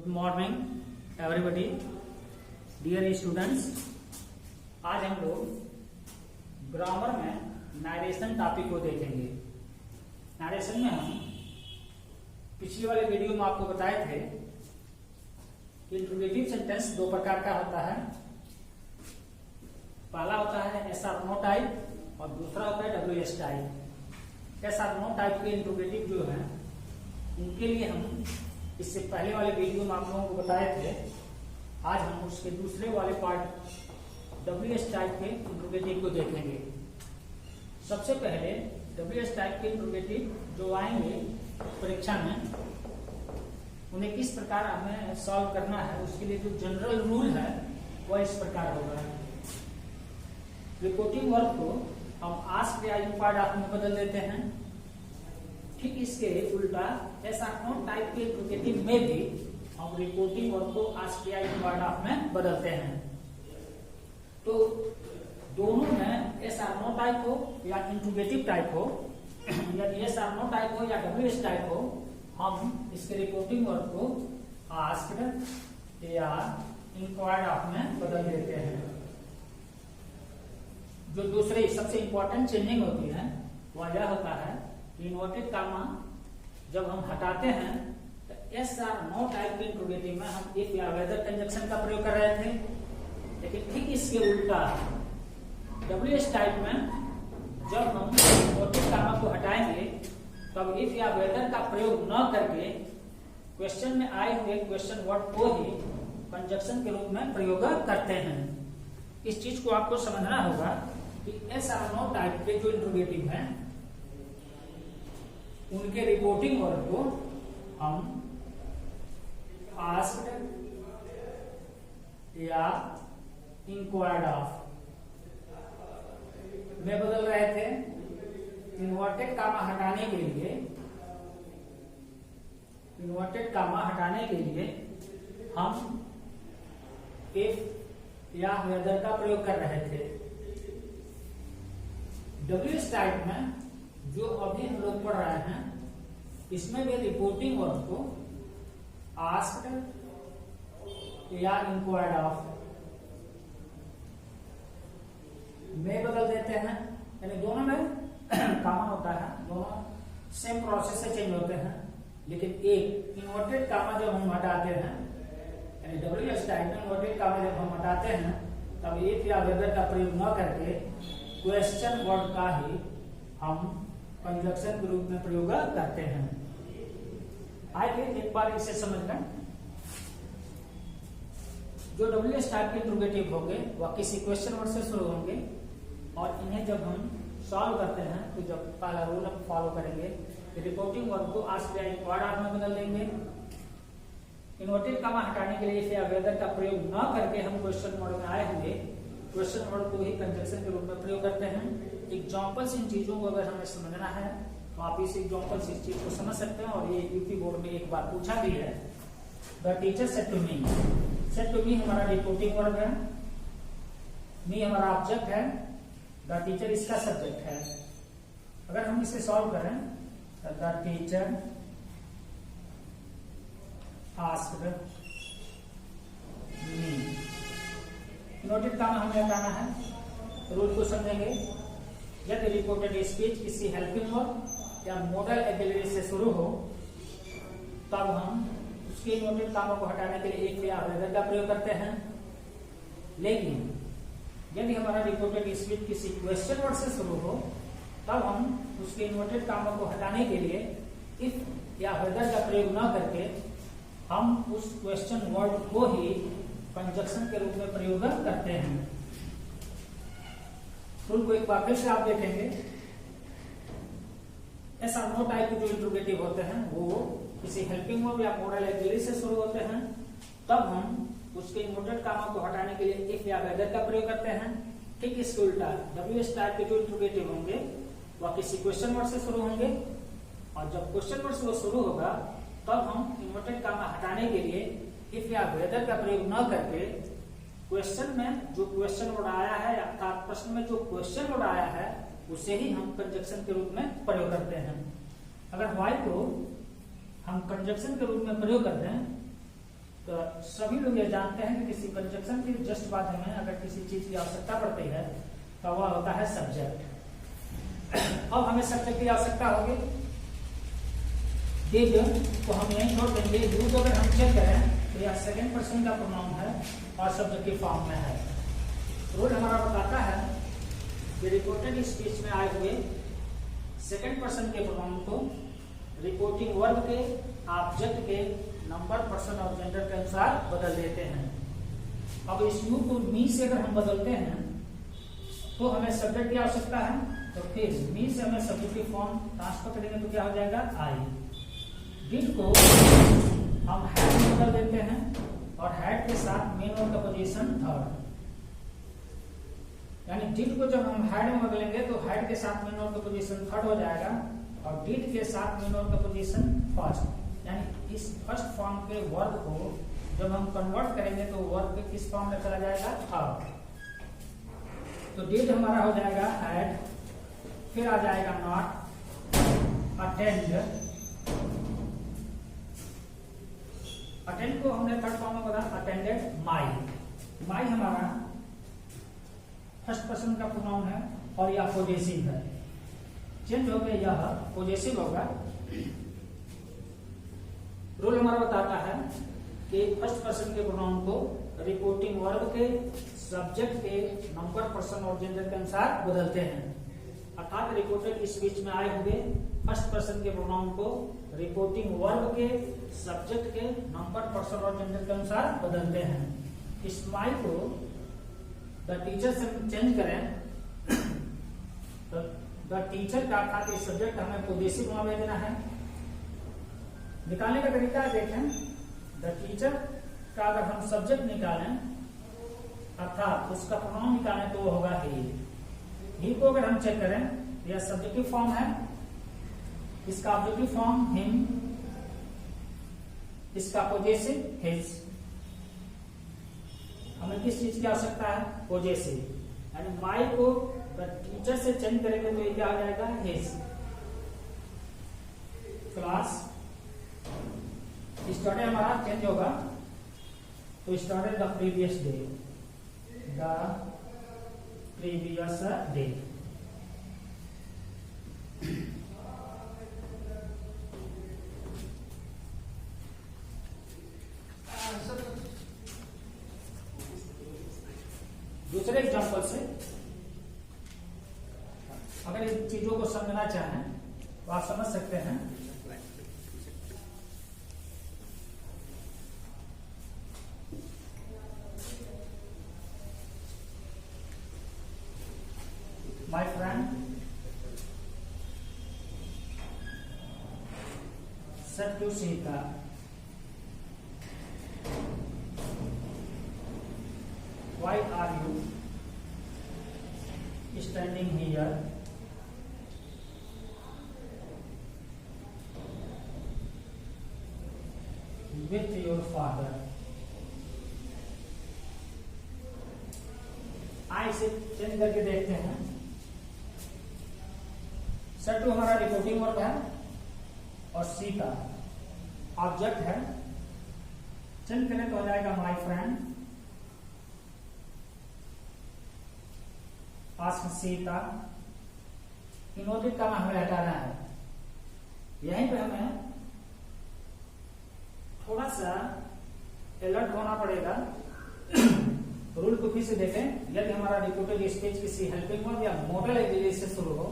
Good morning everybody, dear students. आज हम लोग ग्रामर में नरेशन टॉपिक को देखेंगे। नरेशन में हम पिछले वाले वीडियो में आपको बताए थे कि इंट्रोगेटिव सेंटेंस दो प्रकार का होता है। पहला होता है एस आर नो टाइप और दूसरा होता है W S type. Yes or no type के इंट्रोगेटिव जो है उनके लिए हम इससे पहले वाले वीडियो में आप लोगों को बताए थे। आज हम उसके दूसरे वाले पार्ट डब्ल्यू एस टाइप के इंट्रोगेटिव को देखेंगे। सबसे पहले डब्ल्यू एस टाइप के इंट्रोगेटिव जो आएंगे परीक्षा में, उन्हें किस प्रकार हमें सॉल्व करना है, उसके लिए जो जनरल रूल है वह इस प्रकार होगा। रिपोर्टिंग वर्ब को हम आस्क या इंक्वायर्ड ऑफ में बदल देते हैं। ठीक इसके उल्टा एस आर नो टाइप के इंट्रोगेटिव में भी हम रिपोर्टिंग वर्ब को आस्क या इंक्वायर्ड ऑफ में बदलते हैं। तो दोनों में एस आर नो टाइप हो या इंट्रोगेटिव टाइप हो, या एस आर नो टाइप हो या डब्ल्यू एस टाइप हो, हम इसके रिपोर्टिंग वर्ब को आस्क्ड या इंक्वायर्ड ऑफ में बदल देते हैं। जो दूसरी सबसे इंपॉर्टेंट चेंजिंग होती है वह यह होता है कि इन्वर्टेड कामा जब हम हटाते हैं तो एस आर नो टाइप के इंट्रोगेटिव में हम इफ या वेदर कंजक्शन का प्रयोग कर रहे थे, लेकिन ठीक इसके उल्टा डब्ल्यू एस टाइप में जब हम इन्वर्टेड कामा को हटाएंगे तब इफ या वेदर का प्रयोग न करके क्वेश्चन में आए हुए क्वेश्चन वर्ड को ही कंजक्शन के रूप में प्रयोग करते हैं। इस चीज को आपको समझना होगा कि एस आर नो टाइप के जो इंट्रोगेटिव हैं उनके रिपोर्टिंग वर्ब को हम आस्क्ड या इंक्वायर्ड ऑफ में बदल रहे थे। इन्वर्टेड कामा हटाने के लिए हम इफ या वेदर का प्रयोग कर रहे थे। डब्ल्यू एस टाइप में जो अभी हम लोग पढ़ रहे हैं इसमें भी रिपोर्टिंग वर्ब को आस्क्ड या इंक्वायर्ड ऑफ में बदल देते हैं। यानी दोनों में कामा होता है, दोनों सेम प्रोसेस से चेंज होते हैं, लेकिन एक इन्वर्टेड कामा जब हम हटाते हैं, यानी डब्ल्यू एस टाइप में इन्वर्टेड कामा जब हम हटाते हैं तब इफ या वेदर का प्रयोग न करके क्वेश्चन वर्ड का ही हम कंजक्शन के रूप में प्रयोग करते हैं। आइए एक बार इसे समझकर। जो डब्ल्यू एस टाइप के इंट्रोगेटिव होंगे वह किसी क्वेश्चन वर्ड से शुरू होंगे और इन्हें जब हम सॉल्व करते हैं तो जब पहला रूल हम फॉलो करेंगे, रिपोर्टिंग वर्ब को आस्क्ड या इंक्वायर्ड ऑफ में बदल देंगे। इन्वर्टेड कामा हटाने के लिए इफ या वेदर का प्रयोग न करके हम क्वेश्चन वर्ड में आए होंगे क्वेश्चन वर्ड को ही कंजक्शन के रूप में प्रयोग करते हैं। एग्जांपल्स इन चीजों को अगर हमें समझना है तो आप इस एग्जांपल्स इस चीज को समझ सकते हैं। और ये यूपी बोर्ड में एक बार पूछा भी है। The teacher said to me. Said to me हमारा रिपोर्टिंग वर्ब है, मी हमारा ऑब्जेक्ट है, द टीचर इसका सब्जेक्ट है। अगर हम इसे सॉल्व करें तो the teacher asked me. Noted comma हमें हटाना है। रूल को समझेंगे। यदि रिपोर्टेड स्पीच किसी हेल्पिंग वर्ब या मॉडल एग्जिलरी से शुरू हो तब हम उसके नोटेड कामा को हटाने के लिए इफ या वेदर का प्रयोग करते हैं। लेकिन यदि हमारा रिपोर्टेड स्पीच किसी क्वेश्चन वर्ड से शुरू हो तब हम उसके इन्वर्टेड कामा को हटाने के लिए इफ या वेदर का प्रयोग न करके हम उस क्वेश्चन वर्ड को ही कंजक्शन के रूप में प्रयोग करते हैं। रूल को एक बार फिर से आप देखेंगे। एस आर नो टाइप के जो इंट्रोगेटिव होते हैं वो किसी हेल्पिंग वर्ब या मॉडल एग्जिलरी से शुरू होते हैं, तब हम उसके इन्वर्टेड कामा को हटाने के लिए इफ या वेदर का प्रयोग करते हैं। ठीक इसके उल्टा डब्ल्यू एस टाइप के जो इंट्रोगेटिव होंगे वह किसी क्वेश्चन वर्ड से शुरू होंगे और जब क्वेश्चन वर्ड से वो शुरू होगा तब हम इन्वर्टेड कामा हटाने के लिए इफ या वेदर का प्रयोग न करके क्वेश्चन में जो क्वेश्चन वर्ड आया है अर्थात प्रश्न में जो क्वेश्चन वर्ड आया है उसे ही हम कंजक्शन के रूप में प्रयोग करते हैं। अगर व्हाई को हम कंजक्शन के रूप में प्रयोग करते हैं सभी लोग ये जानते हैं कि किसी कंजक्शन के जस्ट बाद हमें अगर किसी चीज की आवश्यकता पड़ती है तो वह होता है सब्जेक्ट। अब हमें सब्जेक्ट की आवश्यकता होगी, डिड को हम यहीं छोड़ देंगे। डू को अगर हम चेक करें तो यह सेकंड पर्सन का प्रोनाउन है और सब्जेक्ट की फॉर्म में है। रूल हमारा बताता है कि रिपोर्टेड स्पीच में आए हुए सेकंड पर्सन के प्रोनाउन को रिपोर्टिंग वर्ब के, ऑब्जेक्ट के, नंबर, पर्सन और जेंडर के अनुसार बदल देते हैं। अब इस यू को मी से अगर हम बदलते हैं तो हमें सब्जेक्ट की आवश्यकता है, तो फिर मी से हमें सब्जेक्ट की फॉर्म ट्रांसफर करेंगे तो क्या हो जाएगा आई। डिड को हम हैड में बदल देते हैं और हैड के साथ मेन वर्ब का पोजीशन थर्ड, यानी डिड को जब हम हैड में बदलेंगे तो हैड के साथ मेन वर्ब का पोजीशन थर्ड हो जाएगा और डिड के साथ मेन वर्ब का पोजीशन फर्स्ट। यानी इस फर्स्ट फॉर्म के वर्ब को जब हम कन्वर्ट करेंगे तो वर्ब के किस फॉर्म में चला जाएगा, थर्ड। तो डिड हमारा हो जाएगा हैड, फिर आ जाएगा नॉट, अटेंड। अटेंड को हमने थर्ड फॉर्म में बता अटेंडेड माई। माई हमारा फर्स्ट पर्सन का प्रोनाउन है और यह पॉजेसिव है, चेंज हो गया, यह पॉजेसिव होगा। रूल हमारा बताता है कि फर्स्ट पर्सन के प्रोनाउन को रिपोर्टिंग वर्ब के, सब्जेक्ट के, नंबर, पर्सन और जेंडर के अनुसार बदलते हैं। अर्थात रिपोर्टेड स्पीच में आए हुए फर्स्ट पर्सन के प्रोनाउन को रिपोर्टिंग वर्ब के, सब्जेक्ट के, नंबर, पर्सन और जेंडर के अनुसार बदलते हैं। इस माई को द टीचर से चेंज करें तो द टीचर का अर्थात इस सब्जेक्ट हमें पॉजेसिव फॉर्म में देना है। निकालने का तरीका देखें, द टीचर का अगर हम सब्जेक्ट निकालें अर्थात उसका प्रोनाउन निकालें तो वो होगा ही को अगर हम चेक करें यह सब्जेक्टिव फॉर्म है, इसका ऑब्जेक्टिव फॉर्म हिम, इसका पॉजेसिव हिज। हमें किस चीज की आवश्यकता है, पॉजेसिव, यानी माई को द टीचर से चेंज करेंगे तो ये क्या हो जाएगा, हिज। क्लास स्टार्टेड हमारा चेंज होगा तो started the previous day, the previous day. दूसरे एग्जांपल से अगर इन चीजों को समझना चाहें तो आप समझ सकते हैं। My friend said to Sita, why are you standing here with your father? आई से चेंज करके देखते हैं। सेट टू हमारा रिपोर्टिंग वर्ब है और सीता ऑब्जेक्ट है, चेंज करें तो हो जाएगा my friend ask Sita. Emotive का हमें हटाना है, यहीं पे हमें थोड़ा सा अलर्ट होना पड़ेगा। रूल को फिर से देखें, यदि हमारा रिपोर्टेड स्पीच किसी हेल्पिंग वर्ब या मॉडल एग्रीगेट से शुरू हो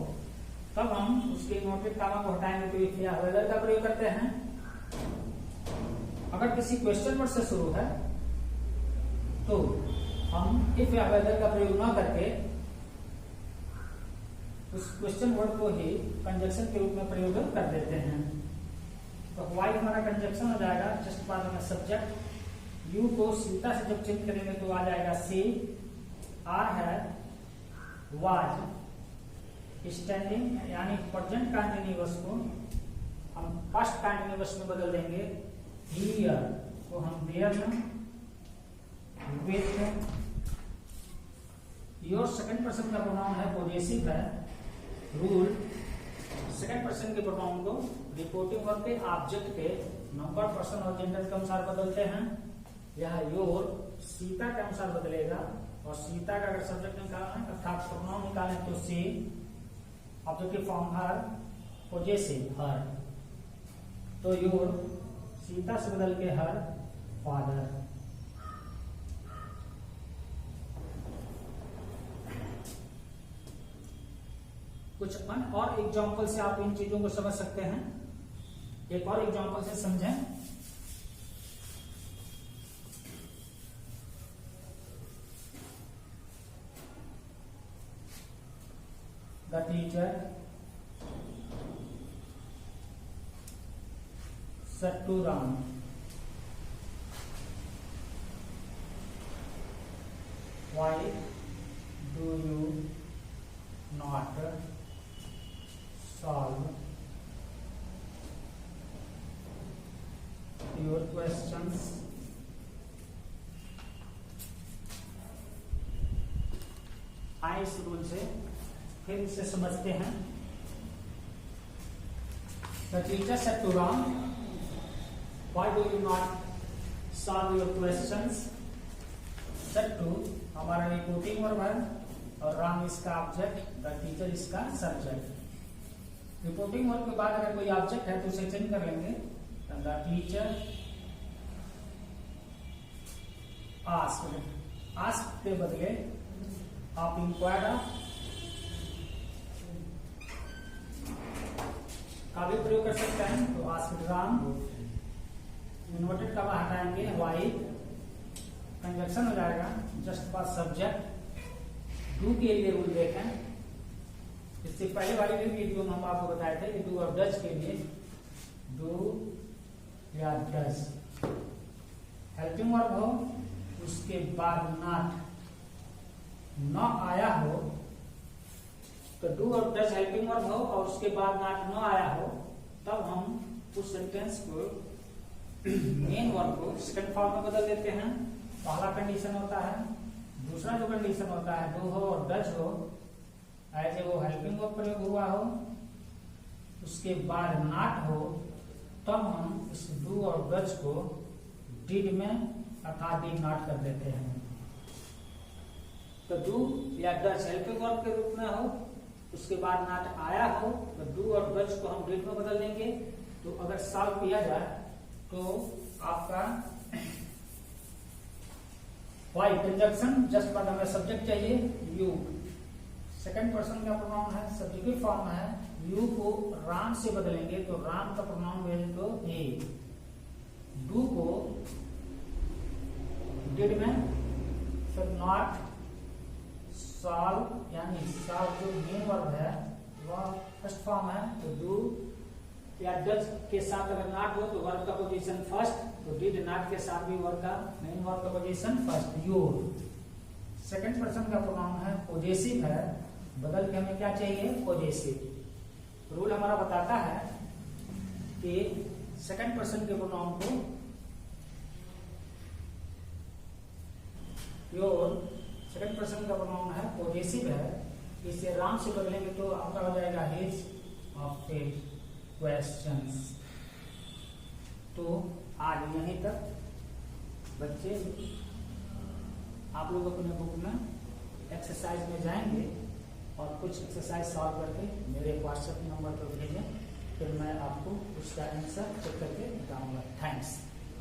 तब हम उसके इमोटिव कामा को हटाएंगे तो इफ या वेदर का प्रयोग करते हैं। अगर किसी क्वेश्चन वर्ड से शुरू है तो हम इफ या वेदर का प्रयोग न करके उस क्वेश्चन वर्ड को ही कंजक्शन के रूप में प्रयोग कर देते हैं। तो वाई हमारा कंजक्शन हो जाएगा, जस्ट बाद में सब्जेक्ट। यू को सीता से जब चेंज करेंगे तो आ जाएगा सी। आर है वाज स्टैंडिंग, यानी प्रेजेंट कंटिन्यूअस को हम पास्ट कंटिन्यूअस में बदल देंगे। हियर को हम देयर में, विथ। योर सेकंड पर्सन का प्रोनाउन है, पॉजेसिव है। रूल सेकंड पर्सन के प्रोनाउन को रिपोर्टिंग वर्ब के, ऑब्जेक्ट के, नंबर, पर्सन और जेंडर के अनुसार बदलते हैं। यह योर सीता के अनुसार बदलेगा, और सीता का अगर सब्जेक्ट निकालना है अर्थात प्रोनाउन निकालें तो सी, ऑब्जेक्टिव फॉर्म हर, पॉजेसिव हर, तो योर सीता से बदल के हर फादर। कुछ और एग्जाम्पल से आप इन चीजों को समझ सकते हैं। एक और एग्जाम्पल से समझें। The teacher said to Ram, why do you not solve your questions आइए इस रूल से फिर इसे समझते हैं। The teacher said to Ram, why do you not solve your questions? Said to हमारा रिपोर्टिंग वर्ब है और राम इसका ऑब्जेक्ट, द टीचर इसका सब्जेक्ट। रिपोर्टिंग वर्ब के बाद अगर कोई ऑब्जेक्ट है तो उसे चेंज कर लेंगे। द टीचर आस्क्ड के बदले आप इंक्वायर्ड का भी प्रयोग कर सकते हैं। तो आस्क्ड राम, इन्वर्टेड कमा हटाएंगे, वाई कंजक्शन हो जाएगा, जस्ट फॉर सब्जेक्ट। डू के लिए रूल देखें, इससे पहले वाली भी वीडियो में हम आपको बताए थे कि डू और डज के लिए डू या डज हेल्पिंग वर्ब हो, उसके बाद नॉट न आया हो तो डू और डज हेल्पिंग वर्ब हो और उसके बाद नॉट न आया हो, तब हम उस सेंटेंस को मेन वर्ब को सेकंड फॉर्म में बदल देते हैं। पहला कंडीशन होता है, दूसरा जो कंडीशन होता है डू हो और डज हो, ऐसे वो हेल्पिंग वर्ब प्रयोग हुआ हो, उसके बाद नॉट हो, तब हम इस डू और डज को डिड में अर्थात डिड नॉट कर देते हैं। तो डू या डज हेल्पिंग वर्ब के रूप में हो, उसके बाद नॉट आया हो, तो डू और डज को हम डिड में बदल देंगे। तो अगर सॉल्व किया जाए तो आपका वाई कंजक्शन जस्ट बाद हमें सब्जेक्ट चाहिए यू, सेकंड पर्सन का प्रोनाउन है, सब्जेक्टिव फॉर्म है, यू को राम से बदलेंगे तो राम का प्रोनाउन भेज दो ए, डू को डिड में, फिर नॉट सॉल्व यानी सॉल्व जो मेन वर्ब है वह फर्स्ट फॉर्म है, तो डू या डज के साथ अगर नॉट हो तो वर्ब का पोजीशन फर्स्ट, तो डिड नॉट के साथ भी वर्ब का मेन वर्ब का position first. Your second person का प्रोनाउन है, पॉजेसिव है, बदल के हमें क्या चाहिए पॉजेसिव। रूल हमारा बताता है कि सेकंड पर्सन के प्रोनाउन को योर सेकंड पर्सन का प्रोनाउन है, पॉजेसिव है, इसे राम से बदलेंगे तो आपका हो जाएगा हिज ऑफ क्वेश्चंस। तो आज यहीं तक बच्चे आप लोग अपने बुक में एक्सरसाइज में जाएंगे और कुछ एक्सरसाइज सॉल्व करके मेरे व्हाट्सएप नंबर पर भेजें, फिर मैं आपको उसका आंसर चेक करके बताऊंगा। थैंक्स।